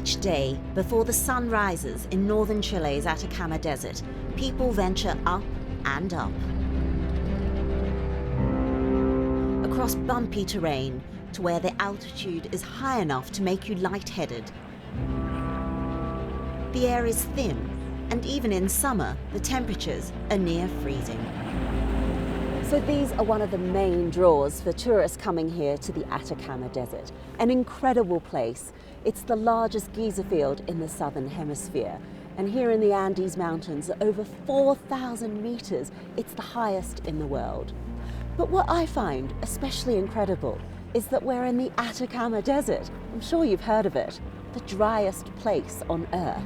Each day, before the sun rises in northern Chile's Atacama Desert, people venture up and up. Across bumpy terrain to where the altitude is high enough to make you lightheaded. The air is thin, and even in summer, the temperatures are near freezing. So these are one of the main draws for tourists coming here to the Atacama Desert. An incredible place. It's the largest geyser field in the southern hemisphere. And here in the Andes Mountains, at over 4,000 meters, it's the highest in the world. But what I find especially incredible is that we're in the Atacama Desert. I'm sure you've heard of it, the driest place on Earth.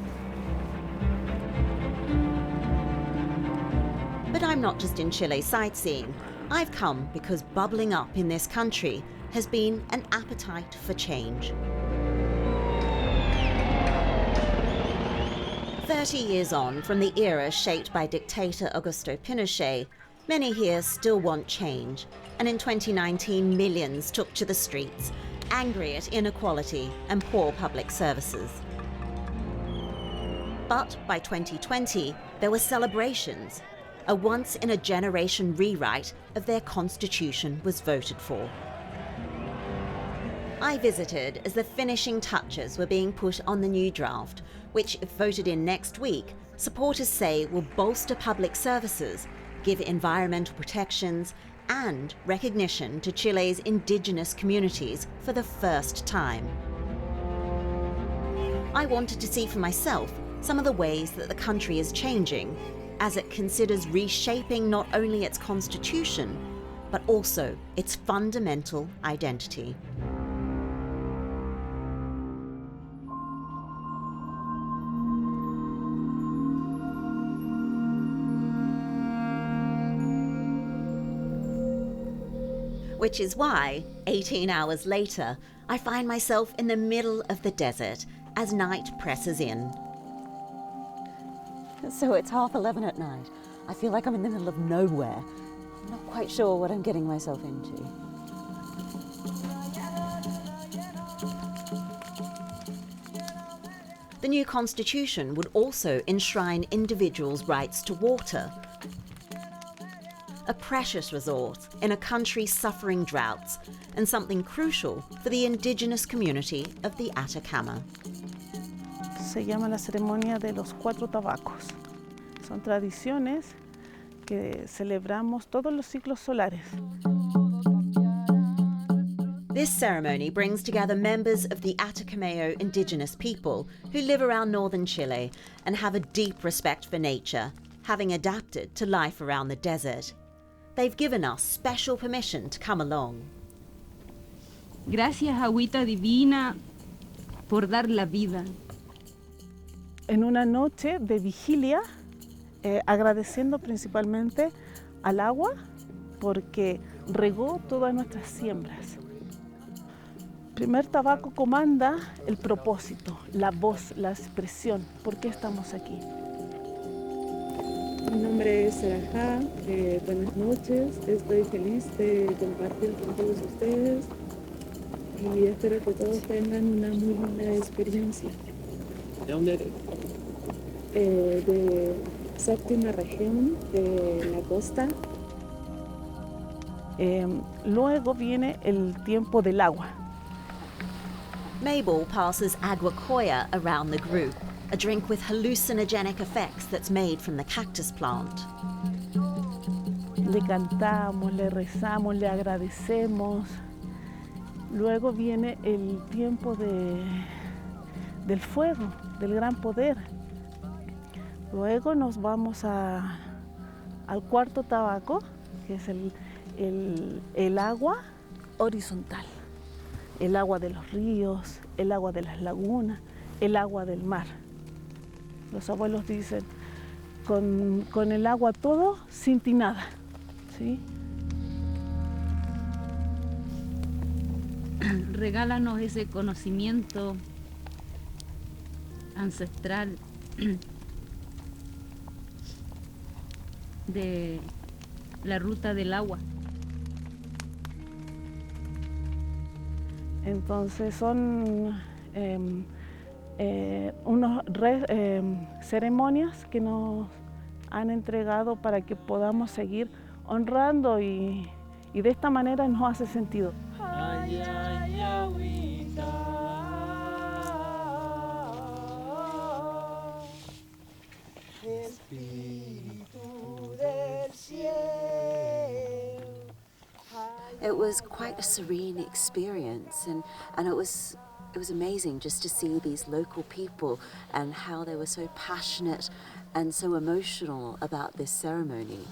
But I'm not just in Chile sightseeing. I've come because bubbling up in this country has been an appetite for change. 30 years on from the era shaped by dictator Augusto Pinochet, many here still want change. And in 2019, millions took to the streets, angry at inequality and poor public services. But by 2020, there were celebrations. A once-in-a-generation rewrite of their constitution was voted for. I visited as the finishing touches were being put on the new draft, which, if voted in next week, supporters say will bolster public services, give environmental protections, and recognition to Chile's indigenous communities for the first time. I wanted to see for myself some of the ways that the country is changing, as it considers reshaping not only its constitution, but also its fundamental identity. Which is why, 18 hours later, I find myself in the middle of the desert as night presses in. So it's 11:30 at night. I feel like I'm in the middle of nowhere. I'm not quite sure what I'm getting myself into. The new constitution would also enshrine individuals' rights to water, a precious resource in a country suffering droughts, and something crucial for the indigenous community of the Atacama. Se llama la ceremonia de los 4 tabacos. Son tradiciones que celebramos todos los ciclos solares. This ceremony brings together members of the Atacamayo indigenous people who live around northern Chile and have a deep respect for nature, having adapted to life around the desert. They've given us special permission to come along. Gracias, agüita divina, por dar la vida. En una noche de vigilia, agradeciendo principalmente al agua porque regó todas nuestras siembras. Primer tabaco comanda el propósito, la voz, la expresión, ¿por qué estamos aquí? Mi nombre es Sarajá, buenas noches, estoy feliz de compartir con todos ustedes y espero que todos tengan una muy buena experiencia. ¿De dónde eres? De séptima región de la costa. Luego viene el tiempo del agua. Mabel passes aguacoya around the group, a drink with hallucinogenic effects that's made from the cactus plant. Le cantamos, le rezamos, le agradecemos. Luego viene el tiempo del fuego, del gran poder. Luego nos vamos al cuarto tabaco, que es el agua horizontal. El agua de los ríos, el agua de las lagunas, el agua del mar. Los abuelos dicen, con el agua todo, sin ti nada. ¿Sí? Regálanos ese conocimiento ancestral de la ruta del agua. Entonces son ceremonias que nos han entregado para que podamos seguir honrando y de esta manera nos hace sentido. It was quite a serene experience, and it was amazing just to see these local people and how they were so passionate and so emotional about this ceremony.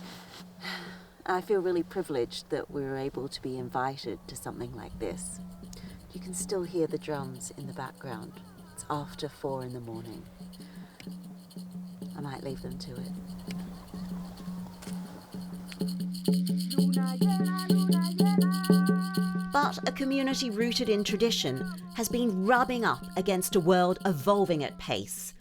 I feel really privileged that we were able to be invited to something like this. You can still hear the drums in the background. It's after 4 in the morning. I might leave them to it. But a community rooted in tradition has been rubbing up against a world evolving at pace.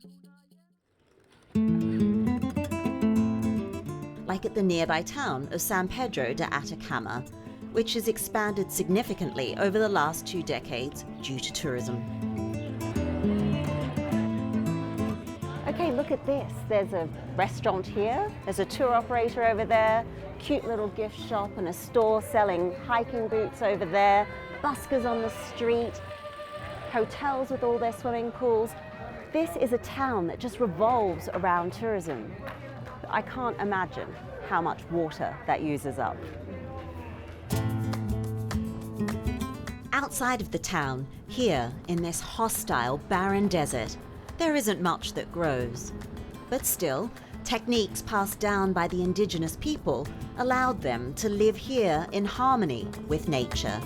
Like at the nearby town of San Pedro de Atacama, which has expanded significantly over the last 2 decades due to tourism. Okay, look at this. There's a restaurant here, there's a tour operator over there, cute little gift shop and a store selling hiking boots over there, buskers on the street, hotels with all their swimming pools. This is a town that just revolves around tourism. I can't imagine how much water that uses up. Outside of the town, here in this hostile, barren desert, there isn't much that grows. But still, techniques passed down by the indigenous people allowed them to live here in harmony with nature.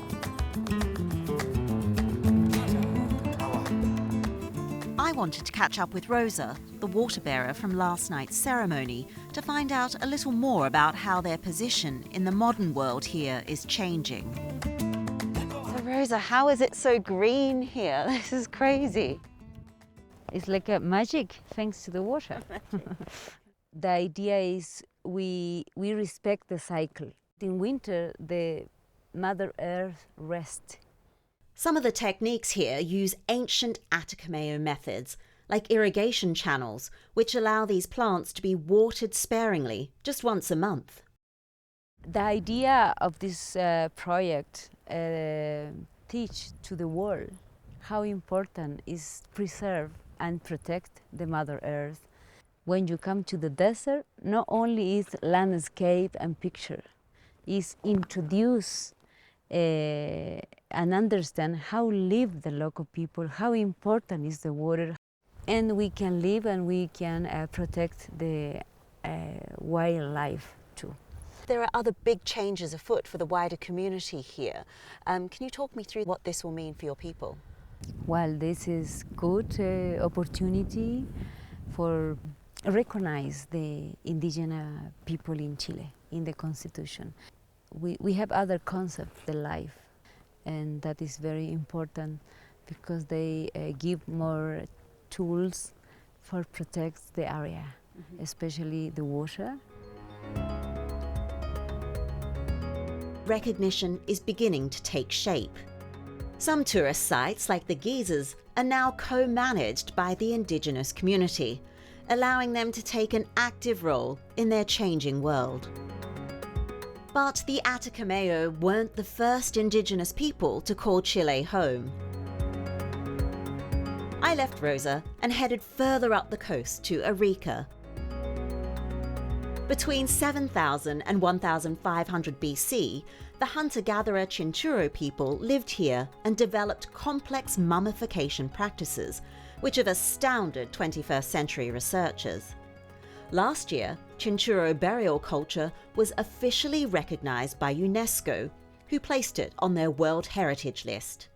I wanted to catch up with Rosa, the water bearer from last night's ceremony, to find out a little more about how their position in the modern world here is changing. So Rosa, how is it so green here? This is crazy. It's like a magic thanks to the water. The idea is we respect the cycle. In winter, the Mother Earth rests. Some of the techniques here use ancient Atacamayo methods, like irrigation channels, which allow these plants to be watered sparingly, just once a month. The idea of this project teach to the world how important is preserve and protect the Mother Earth. When you come to the desert, not only is landscape and picture, is introduce and understand how live the local people, how important is the water, and we can live and we can protect the wildlife too. There are other big changes afoot for the wider community here. Can you talk me through what this will mean for your people? Well, this is good opportunity for recognize the indigenous people in Chile in the Constitution. We have other concepts, the life, and that is very important because they give more tools for protect the area, especially the water. Recognition is beginning to take shape. Some tourist sites, like the geysers, are now co-managed by the indigenous community, allowing them to take an active role in their changing world. But the Atacamayo weren't the first indigenous people to call Chile home. I left Rosa and headed further up the coast to Arica. Between 7,000 and 1,500 BC, the hunter-gatherer Chinchorro people lived here and developed complex mummification practices, which have astounded 21st century researchers. Last year, Chinchorro burial culture was officially recognized by UNESCO, who placed it on their World Heritage List.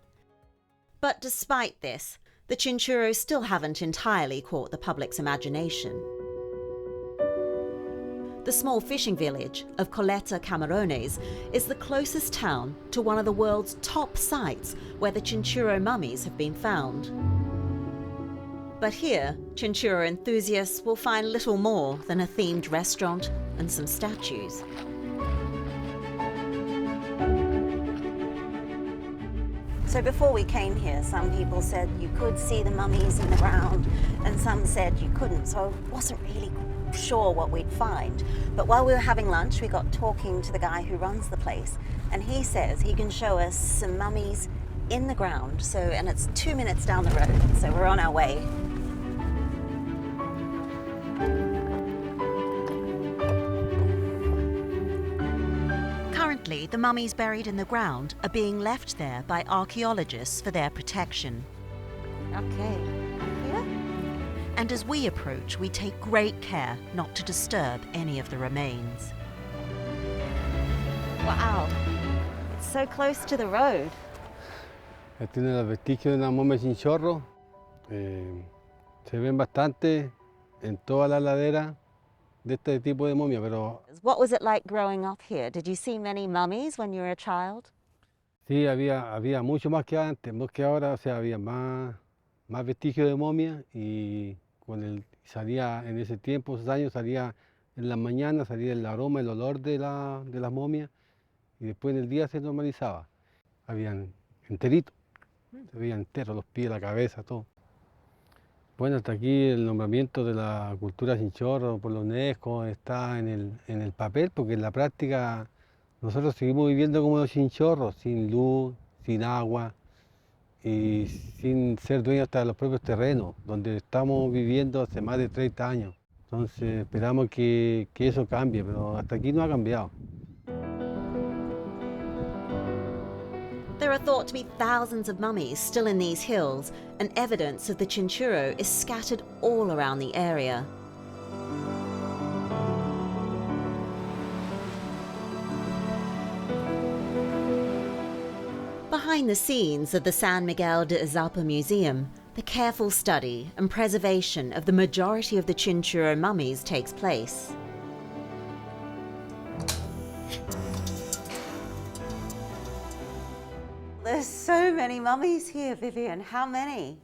But despite this, the Chinchorro still haven't entirely caught the public's imagination. The small fishing village of Coleta Camarones is the closest town to one of the world's top sites where the Chinchorro mummies have been found. But here, Chinchorro enthusiasts will find little more than a themed restaurant and some So before we came here, some people said you could see the mummies in the ground and some said you couldn't, so I wasn't really sure what we'd find. But while we were having lunch, we got talking to the guy who runs the place, and he says he can show us some mummies in the ground. So, and it's 2 minutes down the road, so we're on our way. Currently, the mummies buried in the ground are being left there by archaeologists for their protection. Okay, here? And as we approach, we take great care not to disturb any of the remains. Wow, it's so close to the road. Este es el vestigio de una momia Chinchorro. Se ven bastante en toda la ladera de este tipo de momia, pero What was it like growing up here? Did you see many mummies when you were a child? sí había mucho más que antes, más que ahora, o sea, había más vestigios de momia y salía en ese tiempo, esos años, salía en las mañanas, salía el aroma, el olor de las momias y después en el día se normalizaba. Habían enteritos, se veían enteros, los pies, la cabeza, todo. Bueno, hasta aquí el nombramiento de la cultura Chinchorro por la UNESCO está en el papel, porque en la práctica nosotros seguimos viviendo como los chinchorros, sin luz, sin agua y sin ser dueños hasta de los propios terrenos, donde estamos viviendo hace más de 30 años. Entonces esperamos que eso cambie, pero hasta aquí no ha cambiado. There are thought to be thousands of mummies still in these hills, and evidence of the Chinchorro is scattered all around the area. Behind the scenes of the San Miguel de Izalpa Museum, the careful study and preservation of the majority of the Chinchorro mummies takes place. There's so many mummies here, Vivian. How many?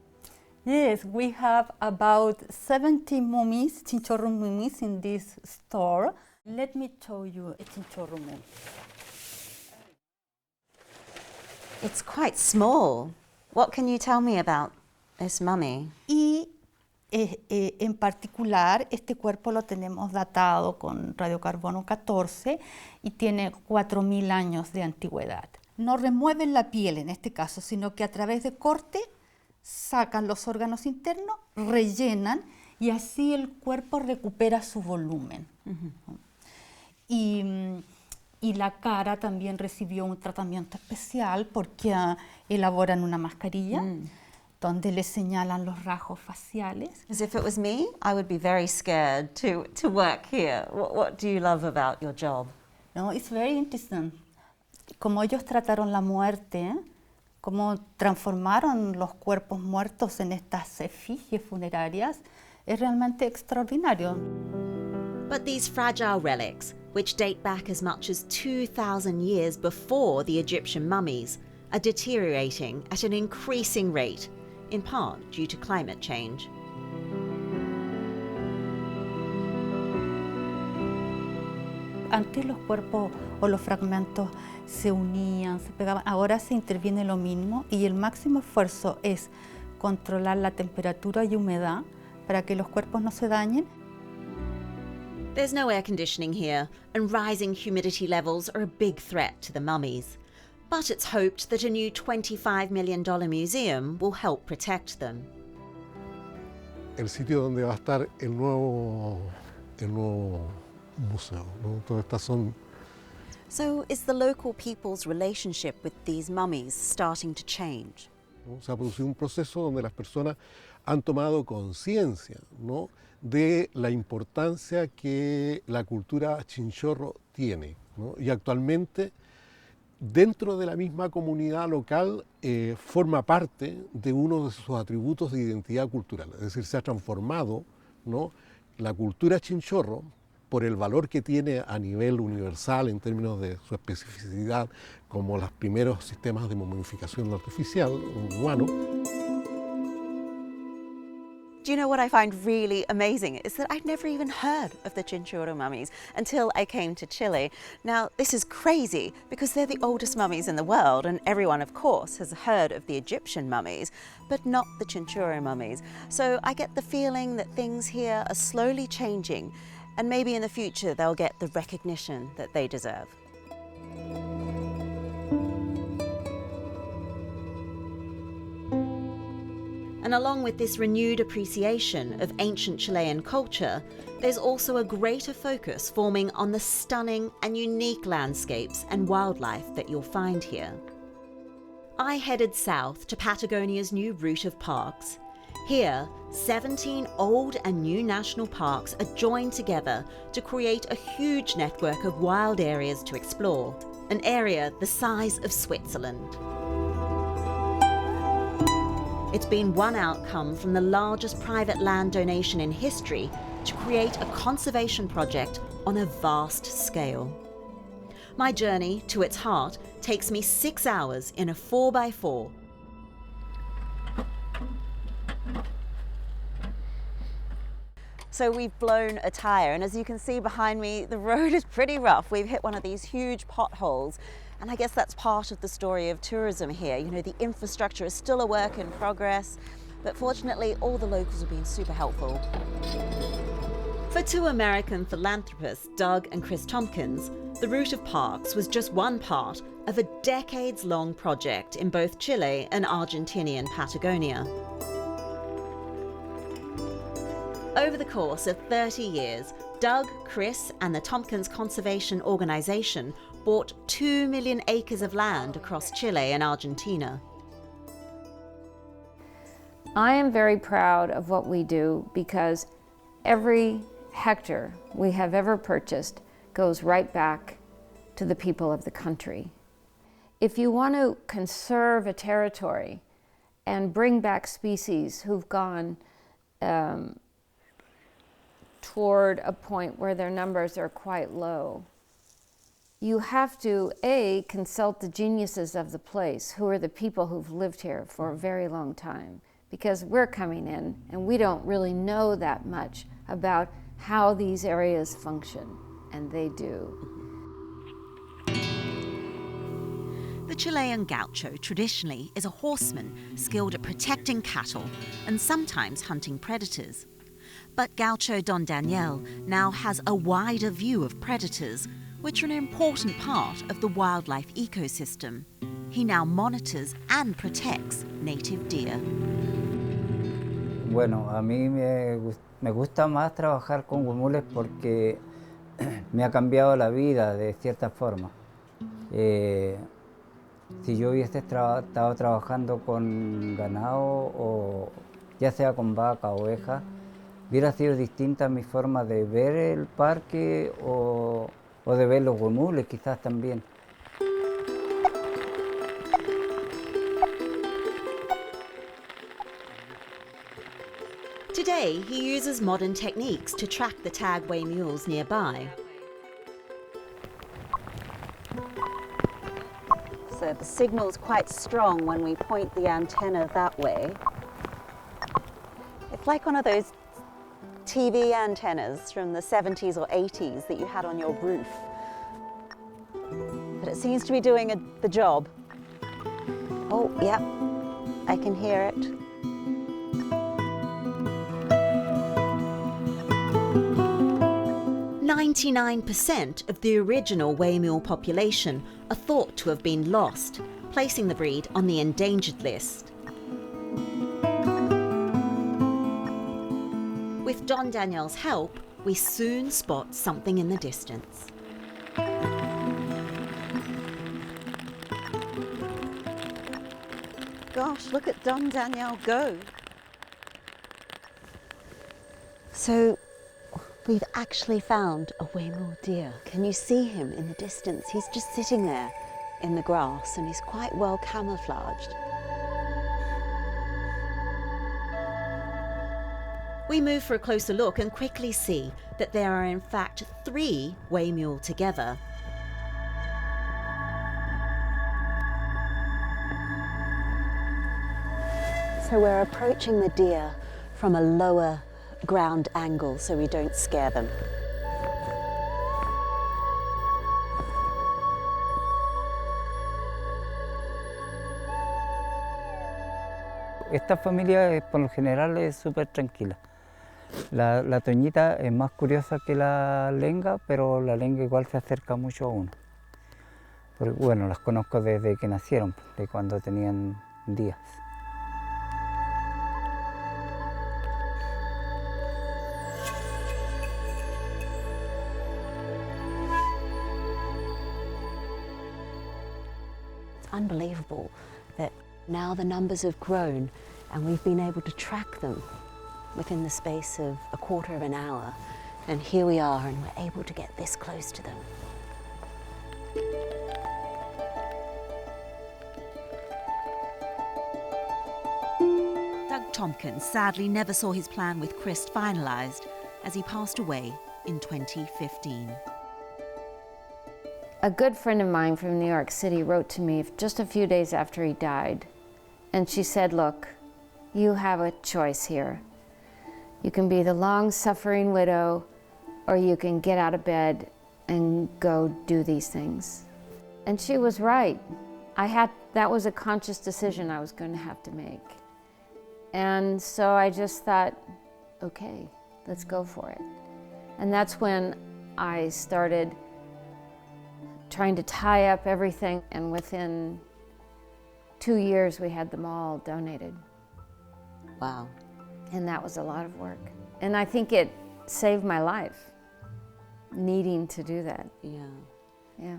Yes, we have about 70 mummies, Chinchorro mummies in this store. Let me show you a Chinchorro mummy. It's quite small. What can you tell me about this mummy? Y en particular, este cuerpo lo tenemos datado con radiocarbono 14 y tiene 4.000 años de antigüedad. No remueven la piel en este caso, sino que a través de corte sacan los órganos internos, rellenan y así el cuerpo recupera su volumen. Y la cara también recibió un tratamiento especial porque elaboran una mascarilla donde le señalan los rasgos faciales. As if it was me, I would be very scared to work here. What do you love about your job? No, it's very interesting. Como ellos trataron la muerte, cómo transformaron los cuerpos muertos en estas efigies funerarias, es realmente extraordinario. But these fragile relics, which date back as much as 2,000 years before the Egyptian mummies, are deteriorating at an increasing rate, in part due to climate change. Antes los cuerpos o los fragmentos se unían, se pegaban. Ahora se interviene lo mismo y el máximo esfuerzo es controlar la temperatura y humedad para que los cuerpos no se dañen. There's no air conditioning here, and rising humidity levels are a big threat to the mummies. But it's hoped that a new $25 million museum will help protect them. El sitio donde va a estar el nuevo museo, ¿no? Todas estas son. So is the local people's relationship with these mummies starting to change? ¿No? Se ha producido un proceso donde las personas han tomado conciencia, ¿no?, de la importancia que la cultura Chinchorro tiene, ¿no? Y actualmente dentro de la misma comunidad local forma parte de uno de sus atributos de identidad cultural, es decir, se ha transformado, ¿no?, la cultura Chinchorro por el valor que tiene a nivel universal en términos de su especificidad, como los primeros sistemas de momificación artificial humano. Do you know what I find really amazing is that I'd never even heard of the Chinchorro mummies until I came to Chile. Now, this is crazy because they're the oldest mummies in the world, and everyone, of course, has heard of the Egyptian mummies, but not the Chinchorro mummies. So I get the feeling that things here are slowly changing, and maybe in the future they'll get the recognition that they deserve. And along with this renewed appreciation of ancient Chilean culture, there's also a greater focus forming on the stunning and unique landscapes and wildlife that you'll find here. I headed south to Patagonia's new route of parks. Here, 17 old and new national parks are joined together to create a huge network of wild areas to explore, an area the size of Switzerland. It's been one outcome from the largest private land donation in history to create a conservation project on a vast scale. My journey to its heart takes me 6 hours in a 4x4. So we've blown a tire, and as you can see behind me, the road is pretty rough. We've hit one of these huge potholes. And I guess that's part of the story of tourism here. You know, the infrastructure is still a work in progress, but fortunately, all the locals have been super helpful. For two American philanthropists, Doug and Chris Tompkins, the route of parks was just one part of a decades-long project in both Chile and Argentinian Patagonia. Over the course of 30 years, Doug, Chris, and the Tompkins Conservation Organization bought 2 million acres of land across Chile and Argentina. I am very proud of what we do because every hectare we have ever purchased goes right back to the people of the country. If you want to conserve a territory and bring back species who've gone toward a point where their numbers are quite low, you have to, A, consult the geniuses of the place, who are the people who've lived here for a very long time, because we're coming in and we don't really know that much about how these areas function, and they do. The Chilean gaucho traditionally is a horseman skilled at protecting cattle and sometimes hunting predators. But Gaucho Don Daniel now has a wider view of predators, which are an important part of the wildlife ecosystem. He now monitors and protects native deer. Bueno, a mí me gusta más trabajar con huemules porque me ha cambiado la vida de cierta forma. Si yo hubiese estado trabajando con ganado, o ya sea con vaca o oveja, hubiera sido distinta mi forma de ver el parque o de ver los huemules quizás también. Today, he uses modern techniques to track the tagway mules nearby. So the signal's quite strong when we point the antenna that way. It's like one of those TV antennas from the 70s or 80s that you had on your roof. But it seems to be doing the job. Oh, yep, I can hear it. 99% of the original wayamule population are thought to have been lost, placing the breed on the endangered list. With Don Daniel's help, we soon spot something in the distance. Gosh, look at Don Daniel go. So, we've actually found a wayamule deer. Can you see him in the distance? He's just sitting there in the grass and he's quite well camouflaged. We move for a closer look and quickly see that there are in fact 3 wayamule together. So we're approaching the deer from a lower ground angle so we don't scare them. Esta familia por lo general es súper tranquila. La toñita es más curiosa que la lenga, pero la lenga igual se acerca mucho a uno. Porque, bueno, las conozco desde que nacieron, de cuando tenían días. It's unbelievable that now the numbers have grown and we've been able to track them within the space of a quarter of an hour. And here we are, and we're able to get this close to them. Doug Tompkins sadly never saw his plan with Christ finalised as he passed away in 2015. A good friend of mine from New York City wrote to me just a few days after he died, and she said, look, you have a choice here. You can be the long-suffering widow, or you can get out of bed and go do these things. And she was right. That was a conscious decision I was going to have to make. And so I just thought, okay, let's go for it. And that's when I started trying to tie up everything, and within 2 years we had them all donated. Wow. And that was a lot of work. And I think it saved my life, needing to do that. Yeah.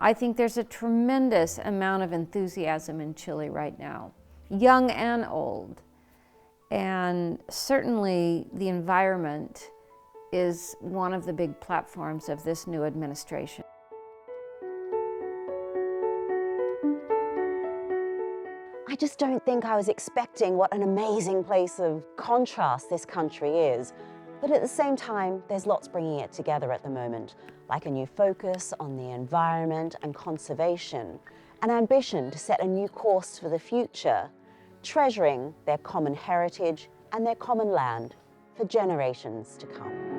I think there's a tremendous amount of enthusiasm in Chile right now, young and old. And certainly the environment is one of the big platforms of this new administration. I just don't think I was expecting what an amazing place of contrast this country is. But at the same time, there's lots bringing it together at the moment, like a new focus on the environment and conservation, an ambition to set a new course for the future, treasuring their common heritage and their common land for generations to come.